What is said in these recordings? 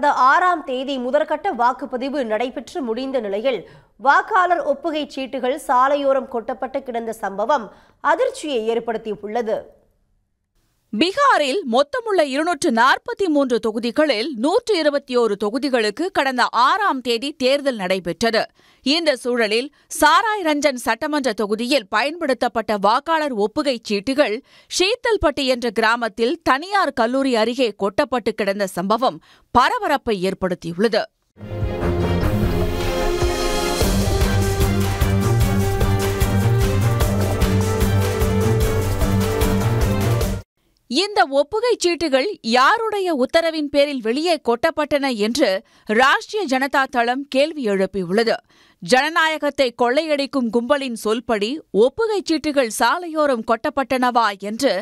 கடந்த 6ஆம் தேதி முதற்கட்ட வாக்குப்பதிவு நடைபெற்று முடிந்த நிலையில் வாக்காளர் ஒப்புகை சீட்டுகள் சாலையோரம் கொட்டப்பட்டு கிடந்த சம்பவம் அதிர்ச்சியை ஏற்படுத்தியுள்ளது. பீகாரில் மொத்தமுள்ள 243 தொகுதிகளில் 121 தொகுதிகளுக்கு கடந்த 6ஆம் தேதி தேர்தல் நடைபெற்றது. இந்த சூழலில் சாராய் ரஞ்சன் சட்டமன்ற தொகுதியில் பயன்படுத்தப்பட்ட வாக்காளர் ஒப்புகை சீட்டுகள் ஷீத்தல்பட்டி என்ற கிராமத்தில் தனியார் கல்லூரி அருகே கொட்டப்பட்டு கிடந்த சம்பவம் பரபரப்பை ஏற்படுத்தியுள்ளது. இந்த ஒப்புகைச் சீட்டுகள் யாருடைய உத்தரவின் பேரில் வெளியே கொட்டப்பட்டன என்று ராஷ்டிரிய ஜனதா தளம் கேள்வி எழுப்பியுள்ளது. ஜனநாயகத்தை கொள்ளையடிக்கும் கும்பலின் சொல்படி ஒப்புகைச் சீட்டுகள் சாலையோரம் கொட்டப்பட்டனவா என்று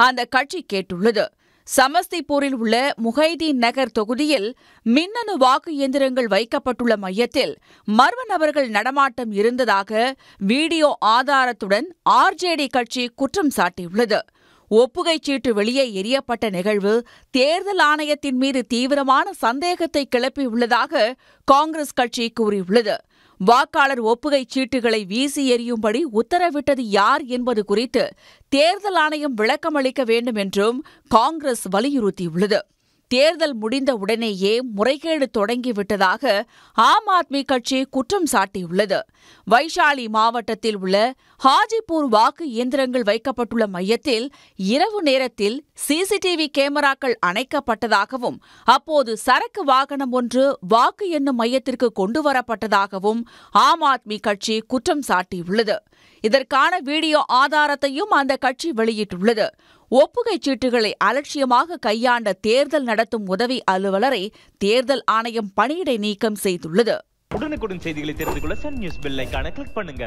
அந்த கட்சி கேட்டுள்ளது. சமஸ்திபூரில் உள்ள முஹைதீன் நகர் தொகுதியில் மின்னணு வாக்கு இயந்திரங்கள் வைக்கப்பட்டுள்ள மையத்தில் மர்ம நபர்கள் நடமாட்டம் இருந்ததாக வீடியோ ஆதாரத்துடன் ஆர்ஜேடி கட்சி குற்றம் சாட்டியுள்ளது. ஒப்புகைச் சீட்டு வெளியே எறியப்பட்ட நிகழ்வு தேர்தல் ஆணையத்தின் மீது தீவிரமான சந்தேகத்தை கிளப்பியுள்ளதாக காங்கிரஸ் கட்சி கூறியுள்ளது. வாக்காளர் ஒப்புகைச் சீட்டுகளை வீசி எறியும்படி உத்தரவிட்டது யார் என்பது குறித்து தேர்தல் ஆணையம் விளக்கமளிக்க வேண்டும் என்றும் காங்கிரஸ் வலியுறுத்தியுள்ளது. தேர்தல் முடிந்த உடனேயே முறைகேடு தொடங்கிவிட்டதாக ஆம் ஆத்மி கட்சி குற்றம் சாட்டியுள்ளது. வைஷாலி மாவட்டத்தில் உள்ள ஹாஜிபூர் வாக்கு இயந்திரங்கள் வைக்கப்பட்டுள்ள மையத்தில் இரவு நேரத்தில் சிசிடிவி கேமராக்கள் அணைக்கப்பட்டதாகவும் அப்போது சரக்கு வாகனம் ஒன்று வாக்கு எண்ணும் மையத்திற்கு கொண்டுவரப்பட்டதாகவும் ஆம் ஆத்மி கட்சி குற்றம் சாட்டியுள்ளது. இதற்கான வீடியோ ஆதாரத்தையும் அந்த கட்சி வெளியிட்டுள்ளது. ஒப்புகைச் சீட்டுகளை அலட்சியமாக கையாண்ட தேர்தல் நடத்தும் உதவி அலுவலரை தேர்தல் ஆணையம் பணியிடை நீக்கம் செய்துள்ளது. உடனுக்குடன் செய்திகளை தெரிந்து கொள்ள சன் நியூஸ் பெல் ஐகானை கிளிக் பண்ணுங்க.